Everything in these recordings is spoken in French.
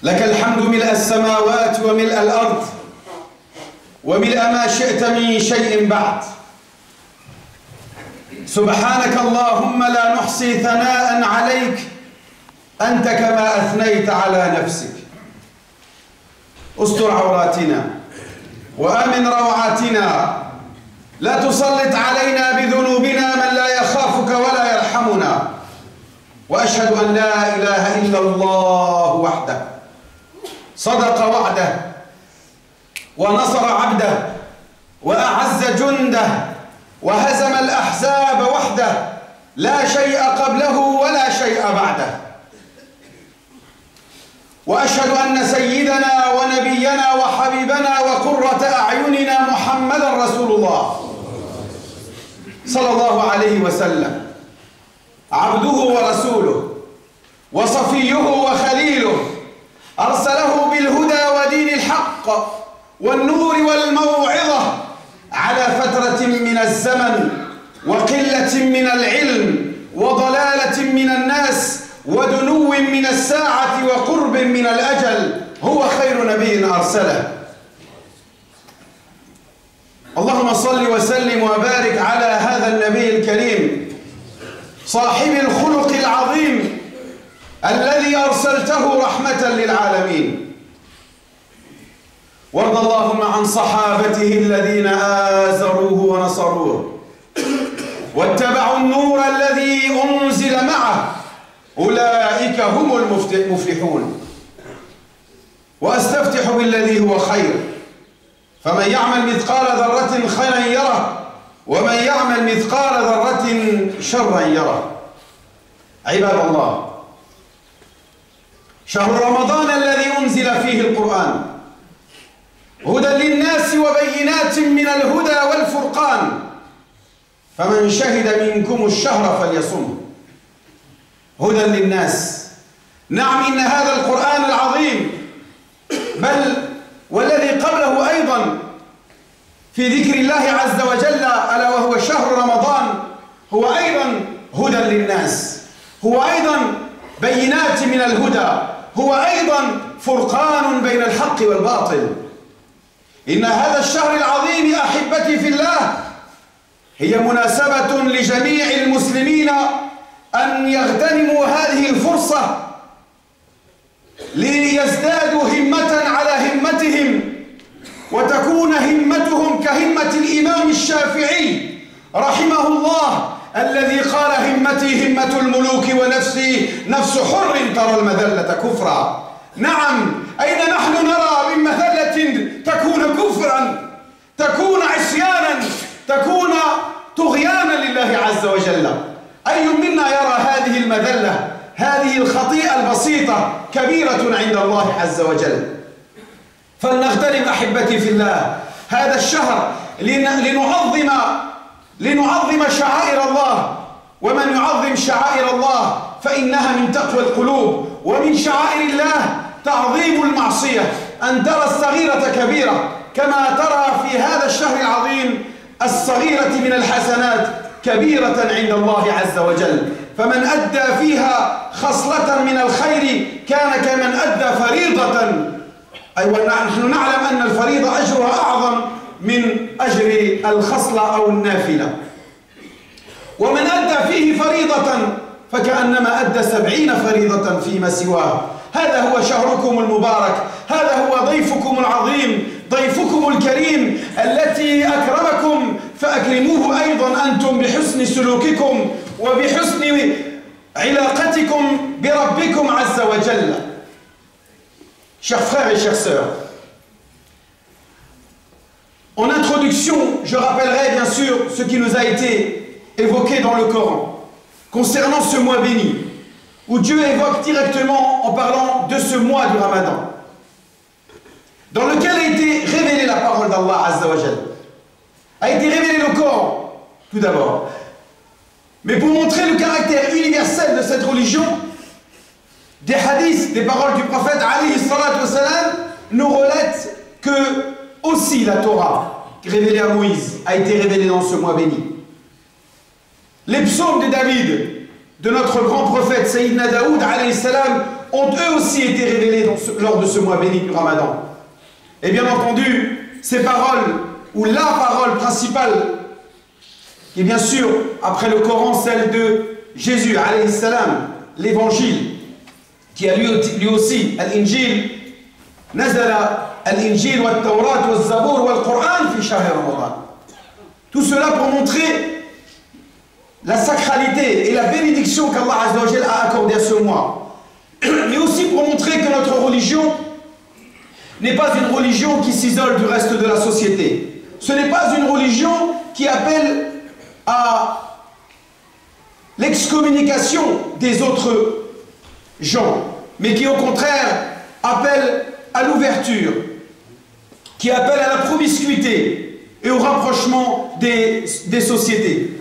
لك الحمد ملء السماوات وملء الأرض وملء ما شئت من شيء بعد. سبحانك اللهم لا نحصي ثناء عليك أنت كما أثنيت على نفسك. استر عوراتنا وآمن روعاتنا، لا تسلط علينا بذنوبنا من لا يخافك ولا يرحمنا. وأشهد أن لا إله إلا الله وحده صدق وعده ونصر عبده وأعز جنده وهزم الأحزاب وحده، لا شيء قبله ولا شيء بعده. وأشهد أن سيدنا ونبينا وحبيبنا وقرة أعيننا محمدا رسول الله صلى الله عليه وسلم، عبده ورسوله وصفيه وخليله، أرسله بالهدى ودين الحق والنور والموعظة على فترة من الزمن وقلة من العلم وضلالة من الناس ودنو من الساعة وقرب من الأجل، هو خير نبي أرسله. اللهم صل وسلم وبارك على هذا النبي الكريم صاحب الخلق العظيم الذي أرسلته رحمة للعالمين. وارض اللهم عن صحابته الذين آزروه ونصروه واتبعوا النور الذي أنزل معه، أولئك هم المفلحون. وأستفتح بالذي هو خير، فمن يعمل مثقال ذرة خيرا يره ومن يعمل مثقال ذرة شرا يره. عباد الله، شهر رمضان الذي أنزل فيه القرآن هدى للناس وبينات من الهدى والفرقان، فمن شهد منكم الشهر فليصم. هدى للناس، نعم إن هذا القرآن العظيم بل والذي قبله أيضا في ذكر الله عز وجل ألا وهو شهر رمضان هو أيضا هدى للناس، هو أيضا بينات من الهدى، هو أيضا فرقان بين الحق والباطل. إن هذا الشهر العظيم أحبتي في الله هي مناسبة لجميع المسلمين أن يغتنموا هذه الفرصة ليزدادوا همة على همتهم، وتكون همتهم كهمة الإمام الشافعي رحمه الله الذي قال: همتي همة الملوك ونفسي نفس حر ترى المذلة كفرا. نعم، أين نحن نرى من مذلة تكون كفرا، تكون عصيانا، تكون طغيانا لله عز وجل؟ أي منا يرى هذه المذلة، هذه الخطيئة البسيطة كبيرة عند الله عز وجل؟ فلنغتنم أحبتي في الله هذا الشهر لنعظم شعائر الله، ومن يعظم شعائر الله فإنها من تقوى القلوب. ومن شعائر الله تعظيم المعصية، أن ترى الصغيرة كبيرة، كما ترى في هذا الشهر العظيم الصغيرة من الحسنات كبيرة عند الله عز وجل. فمن أدى فيها خصلة من الخير كان كمن أدى فريضة، ونحن نعلم أن الفريضة أجرها أعظم من أجر الخصلة أو النافلة. ومن أدى فيه فريضة فكأنما أدى 70 فريضة فيما سواه. هذا هو شهركم المبارك، هذا هو ضيفكم العظيم، ضيفكم الكريم التي أكرمكم، فأكرموه أيضا أنتم بحسن سلوككم وبحسن علاقتكم بربكم عز وجل. Chers frères et chères sœurs, en introduction, je rappellerai bien sûr ce qui nous a été évoqué dans le Coran concernant ce mois béni, où Dieu évoque directement en parlant de ce mois du Ramadan, dans lequel a été révélée la parole d'Allah Azza wa Jal. A été révélé le Coran, tout d'abord. Mais pour montrer le caractère universel de cette religion, des hadiths, des paroles du prophète alayhi salatu wassalam nous relatent que aussi la Torah, révélée à Moïse, a été révélée dans ce mois béni. Les psaumes de David, de notre grand prophète Sayyidina Daoud alayhi salam, ont eux aussi été révélés dans lors de ce mois béni du Ramadan. Et bien entendu, ces paroles, ou la parole principale, qui est bien sûr, après le Coran, celle de Jésus, alayhi salam, l'évangile, qui a lui aussi, al-Injil, nazala al-Injil wa al-Tawrat wa al-Zabur wa al-Qur'an fi shahr Ramadan. Tout cela pour montrer la sacralité et la bénédiction qu'Allah Azza wa Jal a accordée à ce mois. Mais aussi pour montrer que notre religion n'est pas une religion qui s'isole du reste de la société. Ce n'est pas une religion qui appelle à l'excommunication des autres gens, mais qui au contraire appelle à l'ouverture, qui appelle à la promiscuité et au rapprochement des sociétés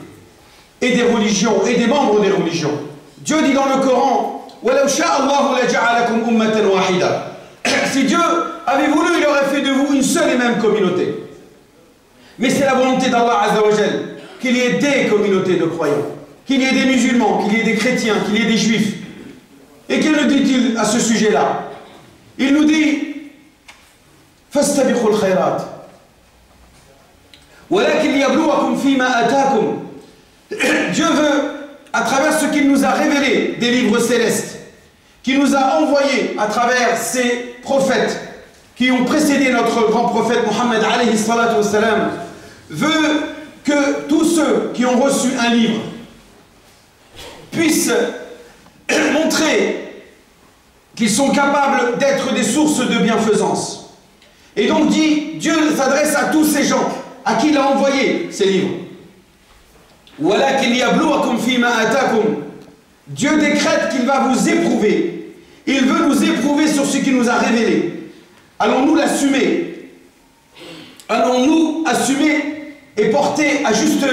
et des religions et des membres des religions. Dieu dit dans le Coran, si Dieu avait voulu, il aurait fait de vous une seule et même communauté. Mais c'est la volonté d'Allah Azza wa Jal qu'il y ait des communautés de croyants, qu'il y ait des musulmans, qu'il y ait des chrétiens, qu'il y ait des juifs. Et qu'il nous dit-il à ce sujet-là? Il nous dit فاستبقوا الخيرات ولكن ليبلوكم فيما آتاكم. Dieu veut, à travers ce qu'il nous a révélé des livres célestes, qu'il nous a envoyés à travers ces prophètes qui ont précédé notre grand prophète Mohammed alayhi salatu wassalam, veut que tous ceux qui ont reçu un livre puissent montrer qu'ils sont capables d'être des sources de bienfaisance. Et donc dit, Dieu s'adresse à tous ces gens à qui il a envoyé ces livres. Dieu décrète qu'il va vous éprouver. Il veut nous éprouver sur ce qu'il nous a révélé. Allons-nous l'assumer? Allons-nous assumer et porter à juste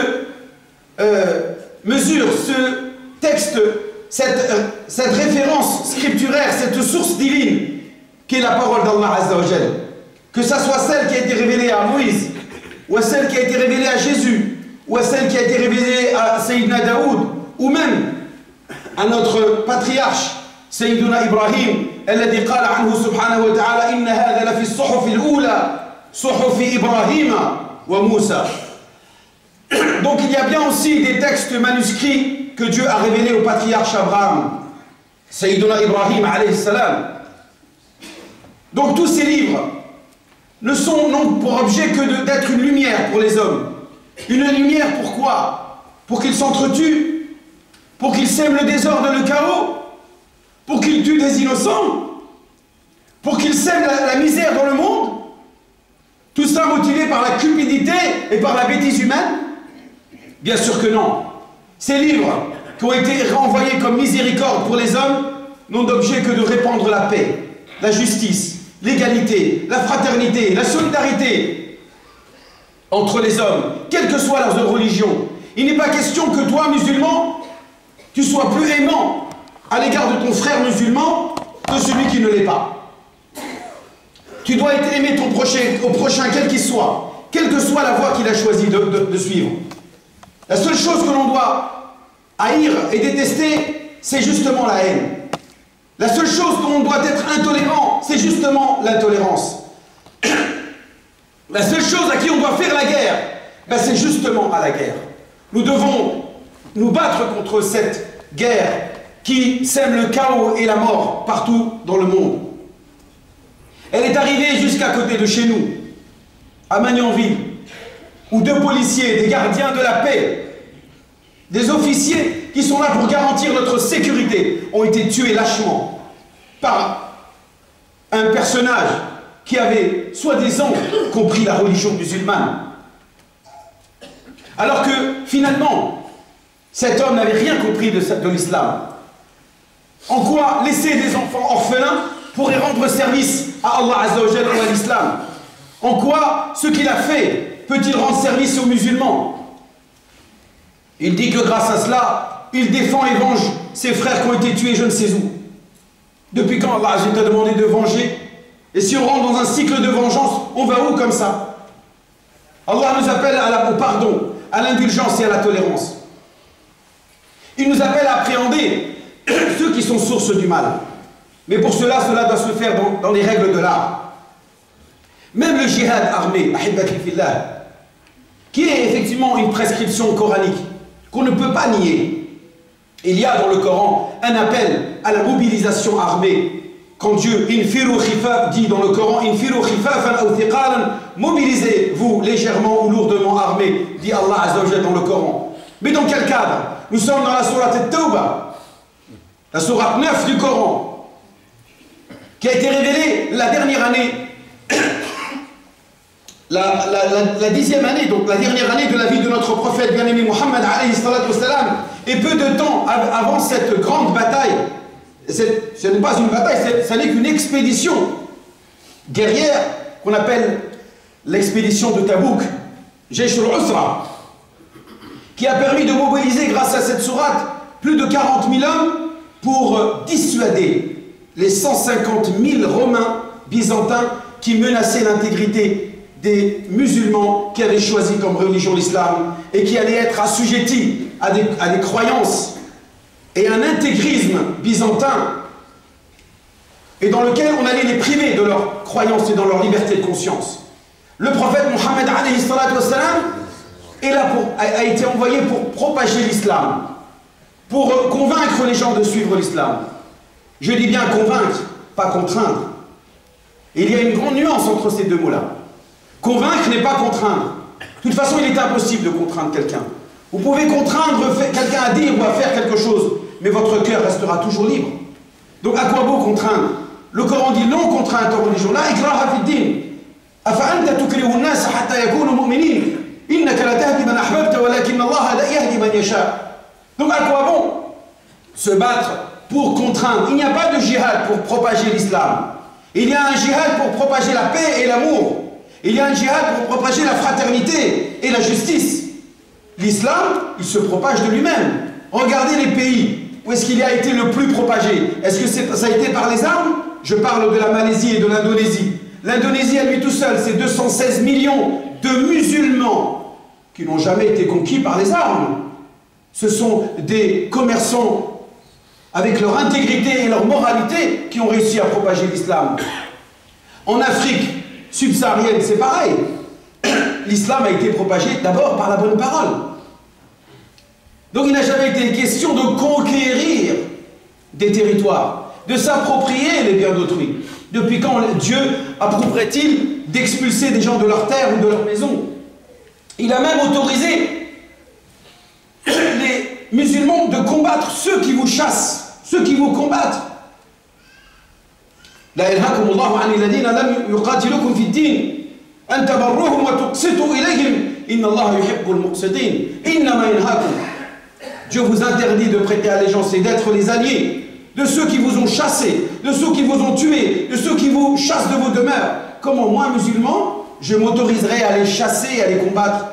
mesure ce texte, cette référence scripturaire, cette source divine qui est la parole d'Allah Azza wa Jal? Que ça soit celle qui a été révélée à Moïse, ou à celle qui a été révélée à Jésus, ou à celle qui a été révélée à Sayyidina Daoud, ou même à notre patriarche Sayyiduna Ibrahim, الذي قال عنه سبحانه وتعالى إن هذا لفي الصحف الأولى صحف إبراهيم وموسى. Donc il y a bien aussi des textes manuscrits que Dieu a révélés au patriarche Abraham, Sayyiduna Ibrahim alayhi salam. Donc tous ces livres ne sont non pour objet que d'être une lumière pour les hommes. Une lumière pourquoi? Pour qu'ils s'entretuent, pour qu'ils sèment le désordre et le chaos, pour qu'ils tuent des innocents, pour qu'ils sèment la misère dans le monde. Tout ça motivé par la cupidité et par la bêtise humaine? Bien sûr que non. Ces livres qui ont été renvoyés comme miséricorde pour les hommes n'ont d'objet que de répandre la paix, la justice, l'égalité, la fraternité, la solidarité entre les hommes, quelle que soit leur religion. Il n'est pas question que toi, musulman, tu sois plus aimant à l'égard de ton frère musulman que celui qui ne l'est pas. Tu dois aimer ton prochain, quel qu'il soit, quelle que soit la voie qu'il a choisi de suivre. La seule chose que l'on doit haïr et détester, c'est justement la haine. La seule chose dont on doit être intolérant, c'est justement l'intolérance. La seule chose à qui on doit faire la guerre, ben c'est justement à la guerre. Nous devons nous battre contre cette guerre qui sème le chaos et la mort partout dans le monde. Elle est arrivée jusqu'à côté de chez nous, à Magnanville, où 2 policiers, des gardiens de la paix, des officiers qui sont là pour garantir notre sécurité, ont été tués lâchement par un personnage qui avait soi-disant compris la religion musulmane. Alors que finalement, cet homme n'avait rien compris de l'islam. En quoi laisser des enfants orphelins pourrait rendre service à Allah Azza wa Jalla ou à l'islam? En quoi ce qu'il a fait peut-il rendre service aux musulmans? Il dit que grâce à cela, il défend et venge ses frères qui ont été tués je ne sais où. Depuis quand Allah t'a demandé de venger? Et si on rentre dans un cycle de vengeance, on va où comme ça? Allah nous appelle au pardon, à l'indulgence et à la tolérance. Il nous appelle à appréhender ceux qui sont source du mal. Mais pour cela, cela doit se faire dans les règles de l'art. Même le djihad armé, ahibati fillah, qui est effectivement une prescription coranique, qu'on ne peut pas nier. Il y a dans le Coran un appel à la mobilisation armée. Quand Dieu dit dans le Coran, mobilisez-vous légèrement ou lourdement armés, dit Allah Azza wa Jalla dans le Coran. Mais dans quel cadre? Nous sommes dans la sourate At-Tawbah, la sourate 9 du Coran, qui a été révélée la dernière année, la 10e année, donc la dernière année de la vie de notre prophète bien-aimé Muhammad alayhi salatu wassalam, et peu de temps avant cette grande bataille. Ce n'est pas une bataille, ce n'est qu'une expédition guerrière qu'on appelle l'expédition de Tabouk, Jaysh al-Usra, qui a permis de mobiliser grâce à cette sourate plus de 40 000 hommes pour dissuader les 150 000 Romains byzantins qui menaçaient l'intégrité des musulmans qui avaient choisi comme religion l'islam et qui allaient être assujettis à des croyances et un intégrisme byzantin, et dans lequel on allait les priver de leur croyance et dans leur liberté de conscience. Le prophète Mohammed alayhi salatu wassalam a été envoyé pour propager l'islam, pour convaincre les gens de suivre l'islam. Je dis bien convaincre, pas contraindre. Et il y a une grande nuance entre ces deux mots-là. Convaincre n'est pas contraindre. De toute façon, il est impossible de contraindre quelqu'un. Vous pouvez contraindre quelqu'un à dire ou à faire quelque chose, mais votre cœur restera toujours libre. Donc à quoi beau contraindre? Le Coran dit non contrainte en religion. La ikraha fi din. Afa anta tukrihu an-nas hatta yakunu mu'minin. Innaka la tahdi man ahbabta walakin Allah la yahdi man yasha. Donc à quoi bon se battre pour contraindre? Il n'y a pas de djihad pour propager l'islam. Il y a un djihad pour propager la paix et l'amour. Il y a un djihad pour propager la fraternité et la justice. L'islam, il se propage de lui-même. Regardez les pays où est-ce qu'il a été le plus propagé. Est-ce que ça a été par les armes? Je parle de la Malaisie et de l'Indonésie. L'Indonésie, à lui tout seul, c'est 216 millions de musulmans qui n'ont jamais été conquis par les armes. Ce sont des commerçants avec leur intégrité et leur moralité qui ont réussi à propager l'islam. En Afrique subsaharienne, c'est pareil. L'islam a été propagé d'abord par la bonne parole. Donc il n'a jamais été question de conquérir des territoires, de s'approprier les biens d'autrui. Depuis quand Dieu approuverait-il d'expulser des gens de leur terre ou de leur maison? Il a même autorisé les musulmans de combattre ceux qui vous chassent, ceux qui vous combattent. La yanhakum Allahu anil ladina lam yuqatilukum fid din an tabarruhum wa tuqsitu ilayhim inna Allah yuhibbul muqsitin. Innama yanhakum. Dieu vous interdit de prêter allégeance et d'être les alliés de ceux qui vous ont chassés, de ceux qui vous ont tués, de ceux qui vous chassent de vos demeures. Comment moi, musulman, je m'autoriserai à les chasser et à les combattre?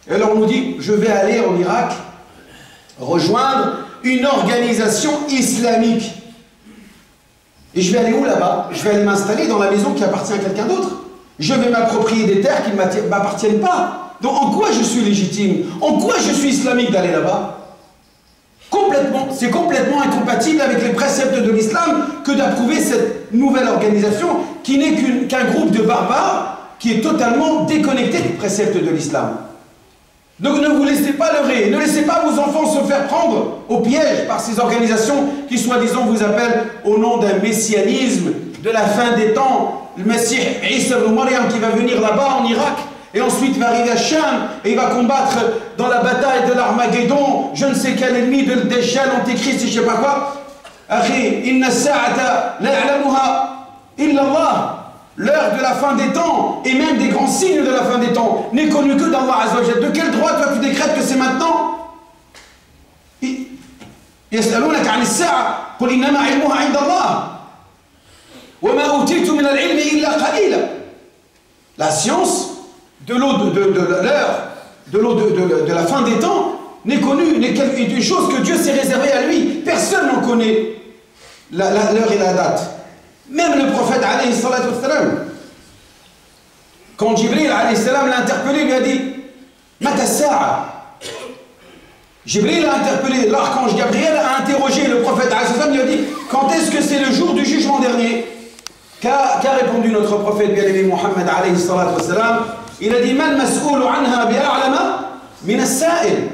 Et alors on nous dit, je vais aller en Irak rejoindre une organisation islamique. Et je vais aller où là-bas? Je vais aller m'installer dans la maison qui appartient à quelqu'un d'autre. Je vais m'approprier des terres qui ne m'appartiennent pas. Donc en quoi je suis légitime? En quoi je suis islamique d'aller là-bas? C'est complètement incompatible avec les préceptes de l'islam que d'approuver cette nouvelle organisation qui n'est qu'un groupe de barbares qui est totalement déconnecté des préceptes de l'islam. Donc ne vous laissez pas leurrer, ne laissez pas vos enfants se faire prendre au piège par ces organisations qui soi-disant vous appellent au nom d'un messianisme, de la fin des temps, le Messie Isa ibn Maryam qui va venir là-bas en Irak, et ensuite va arriver à Cham, et il va combattre dans la bataille de l'Armageddon, je ne sais quel ennemi de Dajjal, Antéchrist, je ne sais pas quoi. Akhi, inna as-sa'ata la ya'lamuha illa Allah. L'heure de la fin des temps, et même des grands signes de la fin des temps, n'est connue que d'Allah Azza wa Jalla. De quel droit toi tu décrètes que c'est maintenant? Yas'alunaka 'ani as-sa'a, qul innama 'ilmuha 'inda Allah. Wa ma utitu min al-'ilmi illa qalila. La science de l'eau de la fin des temps n'est connue, n'est une chose que Dieu s'est réservée à lui. Personne n'en connaît l'heure et la date. Même le prophète alayhi salatu wassalam, quand Jibril alayhi salam l'a interpellé, lui a dit Mata sa'a. Jibril a interpellé, l'archange Gabriel a interrogé le prophète, il a dit, quand est-ce que c'est le jour du jugement dernier? Qu'a répondu notre prophète bien-aimé Mohammed alayhi salatu wassalam? Il a dit, Man mas'oulu anha bi'a'lama min as-sa'il.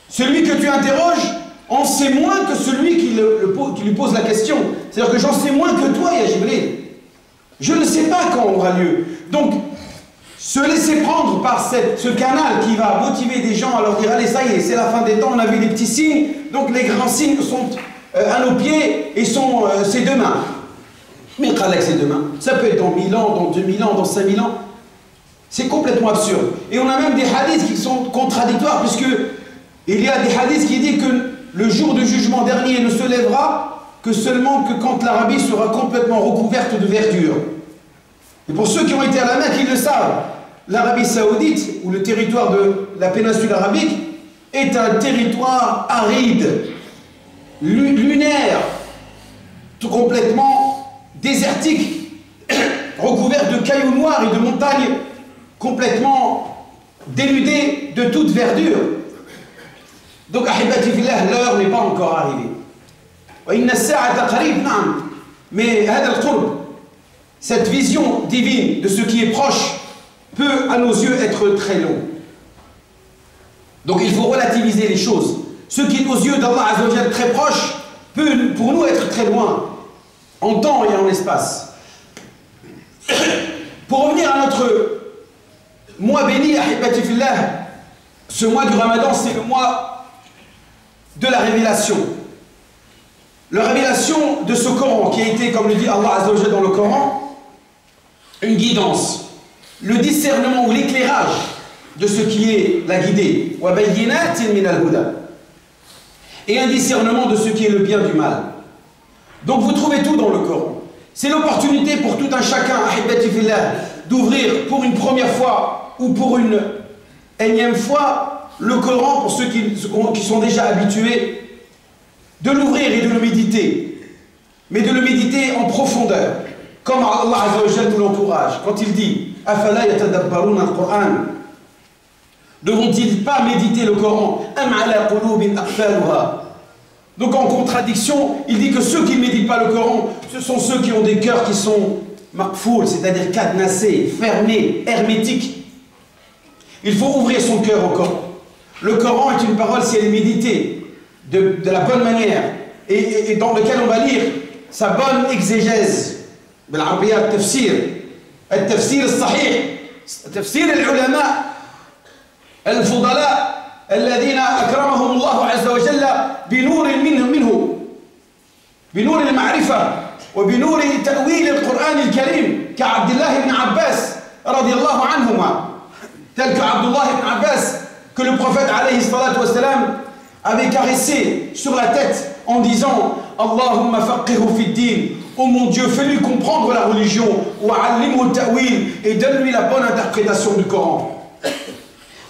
Celui que tu interroges en sait moins que celui qui lui pose la question. C'est-à-dire que j'en sais moins que toi, ya Jibril. Je ne sais pas quand aura lieu. Donc, se laisser prendre par ce canal qui va motiver des gens à leur dire, allez, ça y est, c'est la fin des temps, on a vu des petits signes, donc les grands signes sont à nos pieds et sont c'est demain. Mais Khalek, c'est demain. Ça peut être dans 1000 ans, dans 2000 ans, dans 5000 ans. C'est complètement absurde. Et on a même des hadiths qui sont contradictoires, puisque il y a des hadiths qui disent que le jour du jugement dernier ne se lèvera que seulement que quand l'Arabie sera complètement recouverte de verdure. Et pour ceux qui ont été à la Mecque, ils le savent. L'Arabie Saoudite, ou le territoire de la péninsule arabique, est un territoire aride, lunaire, tout complètement désertique, recouvert de cailloux noirs et de montagnes complètement dénudées de toute verdure. Donc, ahibati fillah, l'heure n'est pas encore arrivée. Mais cette vision divine de ce qui est proche peut à nos yeux être très long. Donc il faut relativiser les choses. Ce qui est aux yeux d'Allah Azzawajal très proche peut pour nous être très loin, en temps et en espace. Pour revenir à notre mois béni, ahibati fillah, ce mois du Ramadan, c'est le mois de la révélation. La révélation de ce Coran qui a été, comme le dit Allah Azzawajal dans le Coran, une guidance, le discernement ou l'éclairage de ce qui est la guidée, et un discernement de ce qui est le bien du mal. Donc vous trouvez tout dans le Coran. C'est l'opportunité pour tout un chacun, ahibati fillah, d'ouvrir pour une première fois ou pour une énième fois le Coran, pour ceux qui sont déjà habitués, de l'ouvrir et de le méditer, mais de le méditer en profondeur, comme Allah Azzawajal nous l'encourage, quand il dit « Afala yatadabbaruna al-Qur'an » ne vont-ils pas méditer le Coran? « Am ala qulubin aqfaluha » Donc en contradiction, il dit que ceux qui ne méditent pas le Coran, ce sont ceux qui ont des cœurs qui sont maqfoul, c'est-à-dire cadenassés, fermés, hermétiques. Il faut ouvrir son cœur au Coran. Le Coran est une parole, si elle est méditée de la bonne manière, et dans lequel on va lire sa bonne exégèse. بالعربية التفسير الصحيح تفسير العلماء الفضلاء الذين أكرمهم الله عز وجل بنور منه بنور المعرفة وبنور تأويل القرآن الكريم كعبد الله بن عباس رضي الله عنهما tel que Abdullah ibn Abbas que le prophète alayhi salatu wassalam avait caressé sur la tête en disant Allahumma faqihhu fi ddin. Oh mon Dieu, fais-lui comprendre la religion, et donne-lui la bonne interprétation du Coran.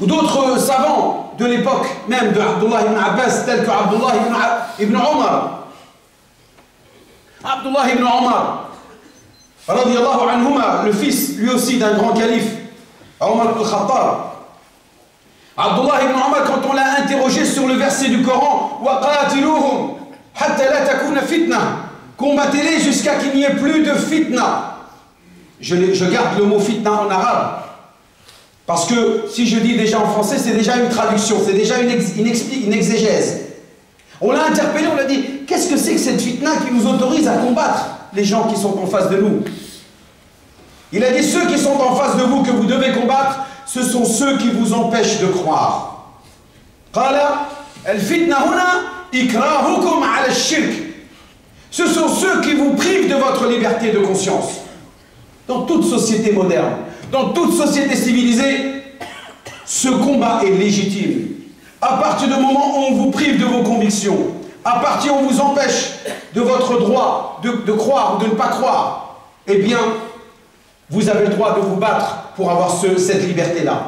Ou d'autres savants de l'époque même de Abdullah ibn Abbas, tels que Abdullah ibn Omar. Abdullah ibn Omar, radiyallahu anhuma, le fils lui aussi d'un grand calife, Omar ibn Khattab. Abdullah ibn Omar, quand on l'a interrogé sur le verset du Coran, وَقَاتِلُوهُمْ حَتَّى لَا تَكُونَ فِتْنَةً, combattez-les jusqu'à qu'il n'y ait plus de fitna. Je garde le mot fitna en arabe. Parce que si je dis déjà en français, c'est déjà une traduction, c'est déjà une exégèse. On l'a interpellé, on l'a dit, qu'est-ce que c'est que cette fitna qui nous autorise à combattre les gens qui sont en face de nous? Il a dit, ceux qui sont en face de vous que vous devez combattre, ce sont ceux qui vous empêchent de croire. Qala al-fitna huna ikrahukum ala ash-shirk. Ce sont ceux qui vous privent de votre liberté de conscience. Dans toute société moderne, dans toute société civilisée, ce combat est légitime. À partir du moment où on vous prive de vos convictions, à partir où on vous empêche de votre droit de croire ou de ne pas croire, eh bien, vous avez le droit de vous battre pour avoir cette liberté-là.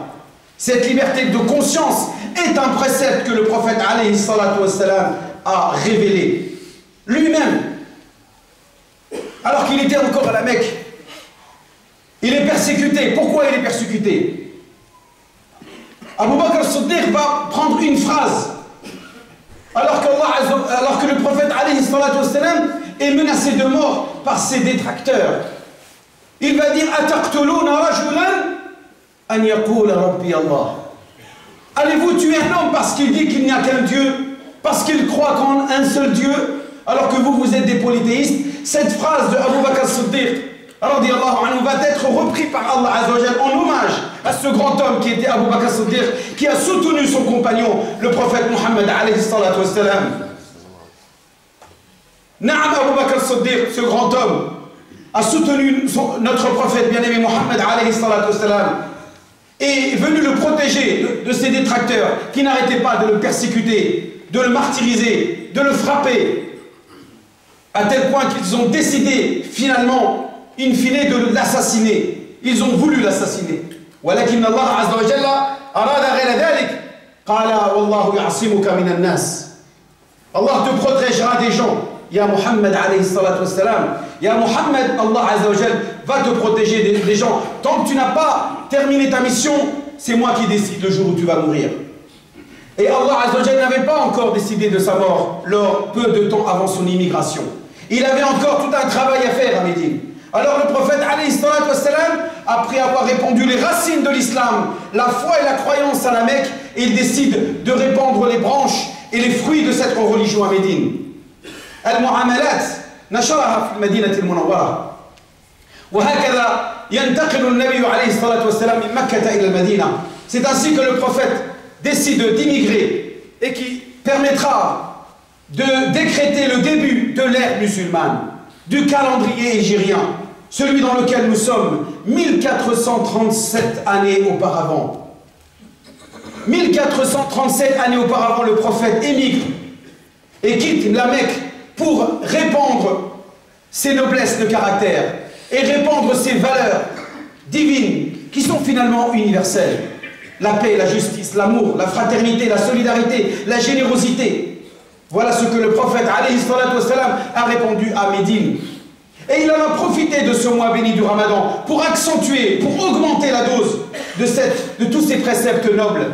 Cette liberté de conscience est un précepte que le prophète alayhi salatu wassalam a révélé lui-même. Alors qu'il était encore à la Mecque, il est persécuté. Pourquoi il est persécuté? Abu Bakr as-Siddiq va prendre une phrase, alors que le prophète alayhi salatu wassalam est menacé de mort par ses détracteurs. Il va dire Ataqtuluna rajulan an yaqula rabbi Allah. Allez-vous tuer un homme parce qu'il dit qu'il n'y a qu'un Dieu, parce qu'il croit qu'en un seul Dieu, alors que vous êtes des polythéistes? Cette phrase de Abu Bakr as-Siddiq radiyallahu anhu va être reprise par Allah Azza wa Jalla en hommage à ce grand homme qui était Abu Bakr as-Siddiq, qui a soutenu son compagnon, le prophète Muhammad alayhi salatu wassalam. Naam, Abu Bakr as-Siddiq, ce grand homme, a soutenu notre prophète bien-aimé Muhammad alayhi salatu wassalam, et est venu le protéger de ses détracteurs qui n'arrêtaient pas de le persécuter, de le martyriser, de le frapper, à tel point qu'ils ont décidé finalement, in fine, de l'assassiner. Ils ont voulu l'assassiner. ولكن الله عز وجل أراد غير ذلك قال والله يعصمك من الناس. Allah te protégera des gens. Ya Muhammad alayhi salatu wassalam, Ya Muhammad, Allah Azza wa Jal va te protéger des gens. Tant que tu n'as pas terminé ta mission, c'est moi qui décide le jour où tu vas mourir. Et Allah Azza wa Jal n'avait pas encore décidé de sa mort, peu de temps avant son immigration. Il avait encore tout un travail à faire à Médine. Alors le prophète alayhi salatu wassalam, après avoir répandu les racines de l'islam, la foi et la croyance à la Mecque, il décide de répandre les branches et les fruits de cette religion à Médine. المعاملات نشرها في المدينة المنورة وهكذا ينتقل النبي عليه الصلاة والسلام من مكة إلى المدينة. C'est ainsi que le prophète décide d'immigrer et qui permettra de décréter le début de l'ère musulmane, du calendrier hégirien, celui dans lequel nous sommes 1437 années auparavant. 1437 années auparavant, le prophète émigre et quitte la Mecque pour répandre ses noblesses de caractère et répandre ses valeurs divines qui sont finalement universelles. La paix, la justice, l'amour, la fraternité, la solidarité, la générosité. Voilà ce que le prophète alayhi salatu wassalam a répandu à Médine. Et il en a profité de ce mois béni du Ramadan pour accentuer, pour augmenter la dose de tous ces préceptes nobles.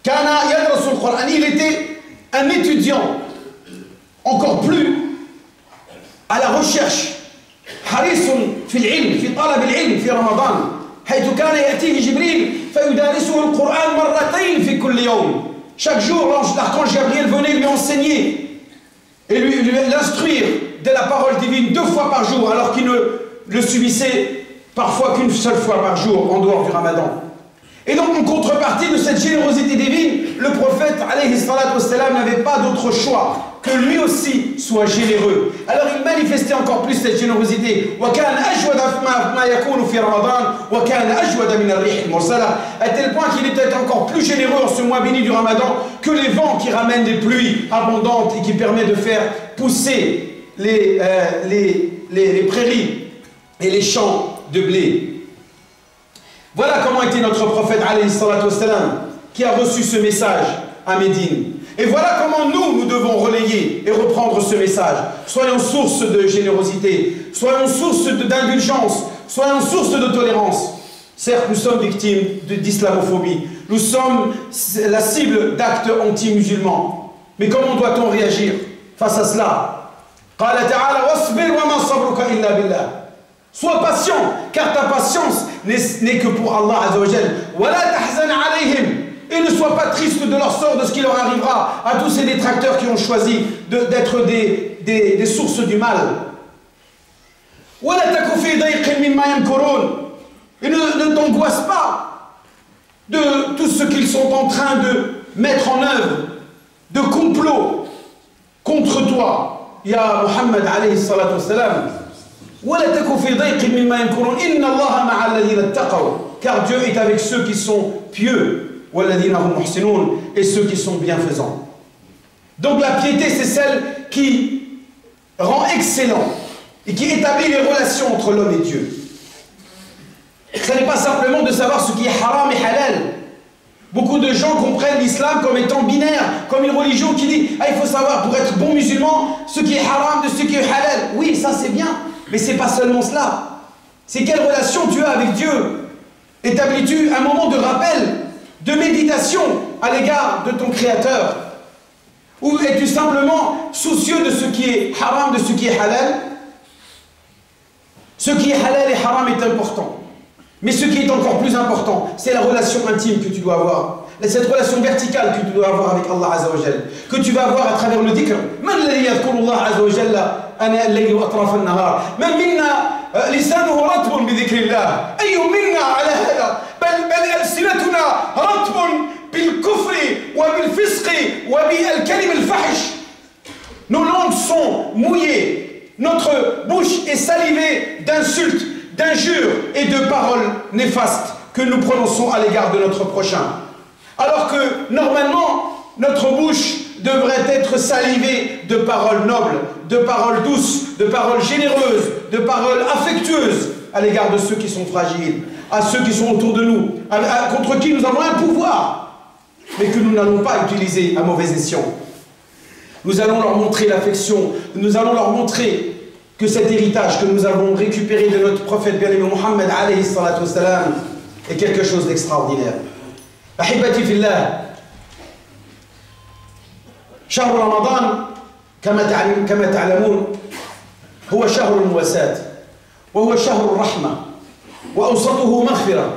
Kana yadrasu al-Qur'an, il était un étudiant encore plus à la recherche. حريص في العلم في طلب العلم في رمضان حيث كان يأتيه جبريل فيدارسه القرآن مرتين في كل يوم. Chaque jour, l'archange Gabriel venait lui enseigner et lui l'instruire de la parole divine 2 fois par jour, alors qu'il ne le subissait parfois qu'une seule fois par jour en dehors du Ramadan. Et donc, en contrepartie de cette générosité divine, le prophète alayhi salatu wassalam n'avait pas d'autre choix que lui aussi soit généreux. Alors il manifestait encore plus cette générosité. À tel point qu'il était encore plus généreux en ce mois béni du Ramadan que les vents qui ramènent des pluies abondantes et qui permettent de faire pousser les prairies et les champs de blé. Voilà comment était notre prophète alayhi salatu wassalam, qui a reçu ce message à Médine. Et voilà comment nous devons relayer et reprendre ce message. Soyons source de générosité, soyons source d'indulgence, soyons source de tolérance. Certes, nous sommes victimes d'islamophobie, nous sommes la cible d'actes anti-musulmans. Mais comment doit-on réagir face à cela? Qala ta'ala wasbir wa ma sabruka illa billah. Sois patient, car ta patience n'est que pour Allah Azza wa Jal. Wa la tahzan alayhim. Et ne sois pas triste de leur sort, de ce qui leur arrivera à tous ces détracteurs qui ont choisi d'être des sources du mal. Et ne t'angoisse pas de tout ce qu'ils sont en train de mettre en œuvre, de complot contre toi, ya Muhammad alayhi salatu wassalam. Car Dieu est avec ceux qui sont pieux. Et ceux qui sont bienfaisants. Donc la piété, c'est celle qui rend excellent et qui établit les relations entre l'homme et Dieu. Ce n'est pas simplement de savoir ce qui est haram et halal. Beaucoup de gens comprennent l'islam comme étant binaire, comme une religion qui dit il faut savoir pour être bon musulman ce qui est haram de ce qui est halal. Oui, ça c'est bien, mais c'est pas seulement cela. C'est quelle relation tu as avec Dieu. Établis-tu un moment de rappel, de méditation à l'égard de ton Créateur? Ou es-tu simplement soucieux de ce qui est haram, de ce qui est halal? Ce qui est halal et haram est important. Mais ce qui est encore plus important, c'est la relation intime que tu dois avoir. Cette relation verticale que tu dois avoir avec Allah Azza wa Jal, que tu vas avoir à travers le dhikr. Man alladhi yadhkuru Allah Azza wa Jalla ana al-layli wa atraf an-nahar. Man minna lisanuhu ratbun bi dhikrillah. Ayyu minna ala hada. Bal alsinatuna ratbun bil kufri wa bil fisqi wa bil kalim al-fahish. Nos langues sont mouillées, notre bouche est salivée d'insultes, d'injures et de paroles néfastes que nous prononçons à l'égard de notre prochain. Alors que, normalement, notre bouche devrait être salivée de paroles nobles, de paroles douces, de paroles généreuses, de paroles affectueuses à l'égard de ceux qui sont fragiles, à ceux qui sont autour de nous, contre qui nous avons un pouvoir, mais que nous n'allons pas utiliser à mauvais escient. Nous allons leur montrer l'affection, nous allons leur montrer que cet héritage que nous avons récupéré de notre prophète bien-aimé Mohammed alayhi salatu wassalam est quelque chose d'extraordinaire. أحبتي في الله شهر رمضان كما تعلمون هو شهر المواساة وهو شهر الرحمة وأوسطه مغفرة.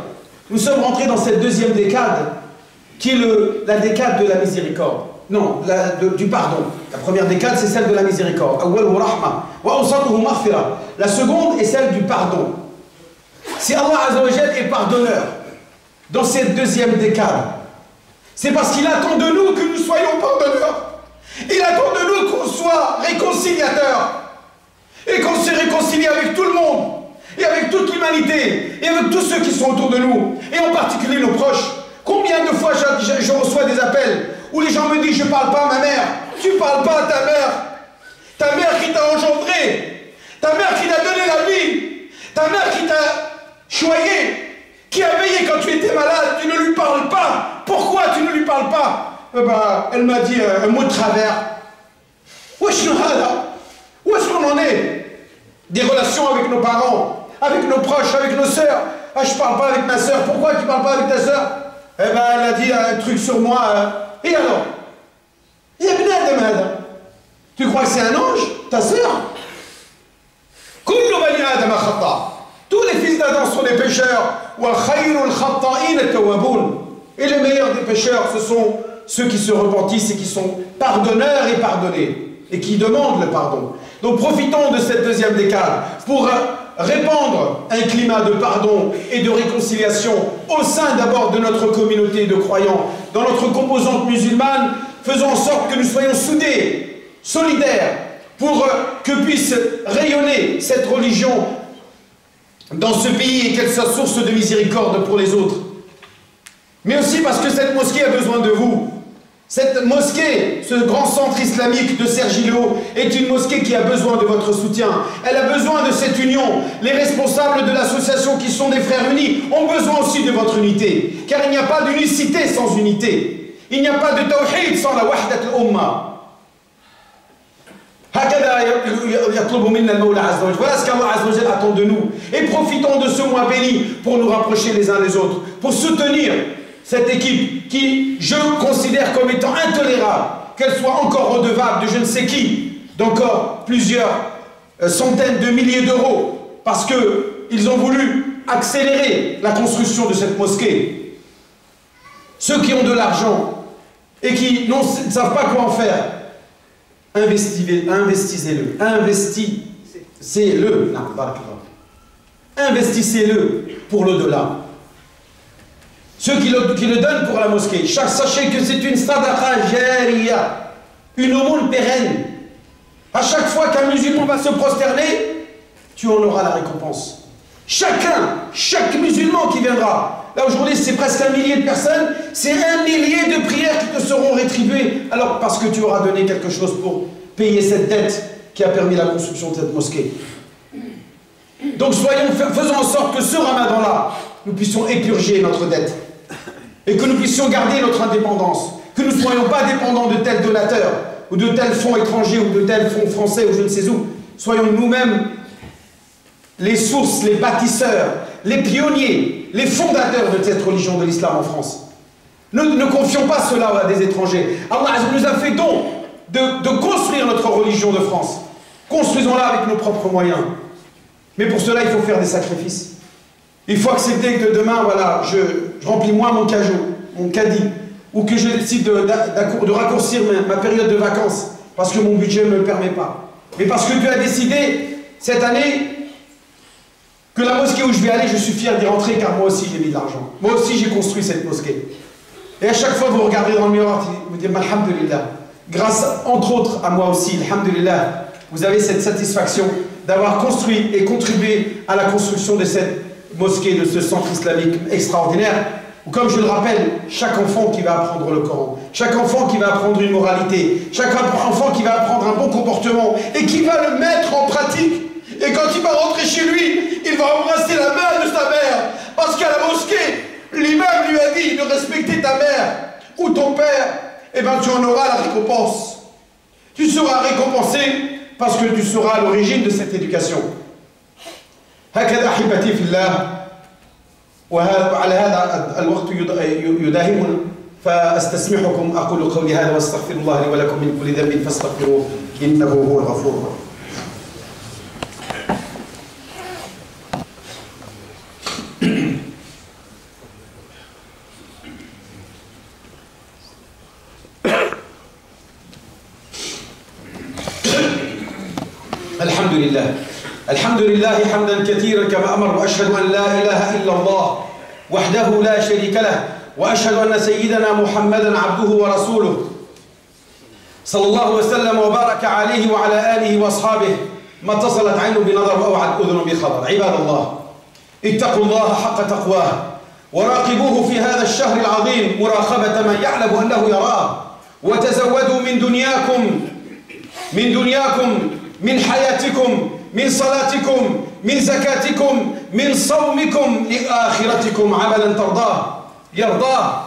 Nous sommes rentrés dans cette deuxième décade qui est la décade de la miséricorde. Non, du pardon. La première décade, c'est celle de la miséricorde. أوله رحمة وأوسطه مغفرة. La seconde est celle du pardon. Si Allah Azza wa Jal est pardonneur dans cette deuxième décade, c'est parce qu'il attend de nous que nous soyons pardonneurs. Il attend de nous qu'on soit réconciliateurs et qu'on se réconcilie avec tout le monde et avec toute l'humanité et avec tous ceux qui sont autour de nous et en particulier nos proches. Combien de fois je reçois des appels où les gens me disent: je ne parle pas à ma mère. Tu ne parles pas à ta mère qui t'a engendré, ta mère qui t'a donné la vie, ta mère qui t'a choyé, qui a veillé quand tu étais malade. Tu ne lui parles pas. Pourquoi tu ne lui parles pas? Elle m'a dit un mot de travers. Où est-ce qu'on en est? Des relations avec nos parents, avec nos proches, avec nos sœurs. Ah, je ne parle pas avec ma sœur. Pourquoi tu ne parles pas avec ta sœur? Elle a dit un truc sur moi. Et alors? Tu crois que c'est un ange, ta sœur? Tous les fils d'Adam sont des pécheurs. Et les meilleurs des pécheurs, ce sont ceux qui se repentissent et qui sont pardonneurs et pardonnés, et qui demandent le pardon. Donc profitons de cette deuxième décade pour répandre un climat de pardon et de réconciliation au sein d'abord de notre communauté de croyants, dans notre composante musulmane, faisons en sorte que nous soyons soudés, solidaires, pour que puisse rayonner cette religion dans ce pays et qu'elle soit source de miséricorde pour les autres. Mais aussi parce que cette mosquée a besoin de vous. Cette mosquée, ce grand centre islamique de Cergy-le-Haut, est une mosquée qui a besoin de votre soutien. Elle a besoin de cette union. Les responsables de l'association qui sont des frères unis ont besoin aussi de votre unité. Car il n'y a pas d'unicité sans unité. Il n'y a pas de tawhid sans la wahdat al-umma. Voilà ce qu'Allah Azza wa Jal attend de nous. Et profitons de ce mois béni pour nous rapprocher les uns des autres, pour soutenir cette équipe qui, je considère comme étant intolérable, qu'elle soit encore redevable de je ne sais qui, d'encore plusieurs centaines de milliers d'euros, parce qu'ils ont voulu accélérer la construction de cette mosquée. Ceux qui ont de l'argent et qui ne savent pas quoi en faire, investissez-le, investissez-le pour l'au-delà. Ceux qui le donnent pour la mosquée, sachez que c'est une sadaqa jariya, une aumône pérenne. À chaque fois qu'un musulman va se prosterner, tu en auras la récompense. Chaque musulman qui viendra, là aujourd'hui c'est presque 1 millier de personnes, c'est 1 millier de prières qui te seront rétribuées, alors parce que tu auras donné quelque chose pour payer cette dette qui a permis la construction de cette mosquée. Donc faisons en sorte que ce ramadan-là, nous puissions épurger notre dette et que nous puissions garder notre indépendance, que nous ne soyons pas dépendants de tels donateurs ou de tels fonds étrangers ou de tels fonds français ou je ne sais où. Soyons nous-mêmes les sources, les bâtisseurs, les pionniers les fondateurs de cette religion de l'islam en France. Ne confions pas cela à des étrangers. Allah nous a fait don de construire notre religion de France. Construisons-la avec nos propres moyens. Mais pour cela, il faut faire des sacrifices. Il faut accepter que demain, voilà, je remplis moins mon caddie, ou que je décide de raccourcir ma période de vacances, parce que mon budget ne me le permet pas. Mais parce que Dieu a décidé, cette année, que la mosquée où je vais aller, je suis fier d'y rentrer, car moi aussi j'ai mis de l'argent. Moi aussi j'ai construit cette mosquée. Et à chaque fois vous regardez dans le miroir, vous dites, alhamdulillah, grâce entre autres à moi aussi, alhamdulillah, vous avez cette satisfaction d'avoir construit et contribué à la construction de cette mosquée, de ce centre islamique extraordinaire, où, comme je le rappelle, chaque enfant qui va apprendre le Coran, chaque enfant qui va apprendre une moralité, chaque enfant qui va apprendre un bon comportement et qui va le mettre en pratique, et quand il va rentrer chez lui, il va embrasser la main de sa mère, parce qu'à la mosquée, l'imam lui a dit de respecter ta mère ou ton père, et bien tu en auras la récompense. Tu seras récompensé parce que tu seras à l'origine de cette éducation. هكذا أحبتي في الله وعلى هذا الوقت يداهمنا فأستسمحكم أقول قولي هذا واستغفر الله لي ولكم من كل ذنب فاستغفروه إنه هو الغفور الرحيم. الحمد لله حمدا كثيرا كما أمر وأشهد أن لا إله إلا الله وحده لا شريك له وأشهد أن سيدنا محمدا عبده ورسوله صلى الله وسلم وبارك عليه وعلى آله وأصحابه ما اتصلت عين بنظر وأوعت أذن بخبر. عباد الله اتقوا الله حق تقواه وراقبوه في هذا الشهر العظيم مراقبة من يعلم أنه يراه وتزودوا من دنياكم من حياتكم من صلاتكم من زكاتكم من صومكم لآخرتكم عملا يرضاه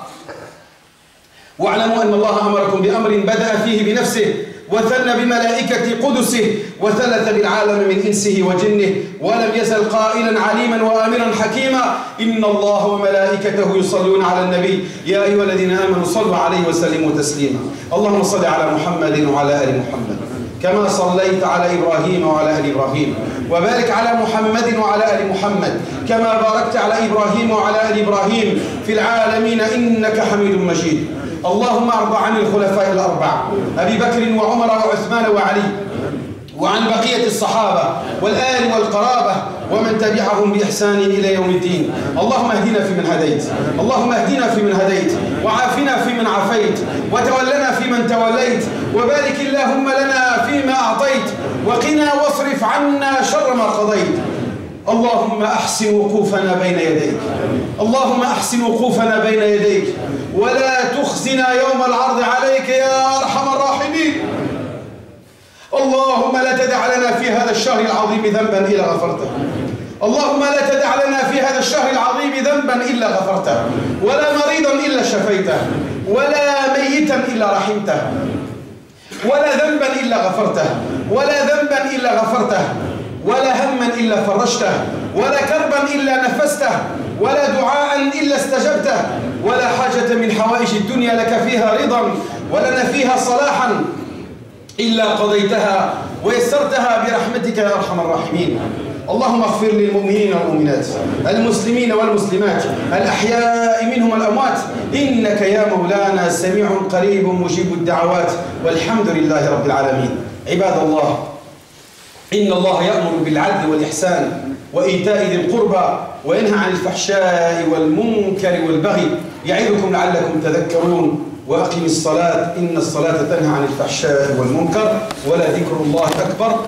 واعلموا أن الله أمركم بأمر بدأ فيه بنفسه وثنى بملائكة قدسه وثلث بالعالم من إنسه وجنه ولم يزل قائلا عليما وآمرا حكيما إن الله وملائكته يصلون على النبي يا أيها الذين آمنوا صلوا عليه وسلموا تسليما. اللهم صل على محمد وعلى آل محمد كما صليت على إبراهيم وعلى آل إبراهيم وبارك على محمد وعلى آل محمد كما باركت على إبراهيم وعلى آل إبراهيم في العالمين إنك حميد مجيد. اللهم ارض عن الخلفاء الأربعة أبي بكر وعمر وعثمان وعلي وعن بقية الصحابة والآل والقرابة ومن تبعهم بإحسان إلى يوم الدين. اللهم اهدنا فيمن هديت وعافنا فيمن عافيت وتولنا فيمن توليت وبارك اللهم لنا فيما أعطيت وقنا واصرف عنا شر ما قضيت. اللهم أحسن وقوفنا بين يديك ولا تخزنا يوم العرض عليك يا أرحم الراحمين. اللهم لا تدع لنا في هذا الشهر العظيم ذنبا إلا غفرته. اللهم لا تدع لنا في هذا الشهر العظيم ذنبا إلا غفرته ولا مريضا إلا شفيته ولا ميتا إلا رحمته ولا ذنبا إلا غفرته ولا هما إلا فرجته ولا كربا إلا نفسته ولا دعاء إلا استجبته ولا حاجة من حوائج الدنيا لك فيها رضا ولنا فيها صلاحا إلا قضيتها ويسرتها برحمتك يا أرحم الراحمين. اللهم اغفر للمؤمنين والمؤمنات المسلمين والمسلمات الأحياء منهم والأموات إنك يا مولانا سميع قريب مجيب الدعوات والحمد لله رب العالمين. عباد الله إن الله يأمر بالعدل والإحسان وإيتاء ذي القربى وينهى عن الفحشاء والمنكر والبغي يعظكم لعلكم تذكرون. وأقم الصلاة إن الصلاة تنهى عن الفحشاء والمنكر ولذكر الله أكبر.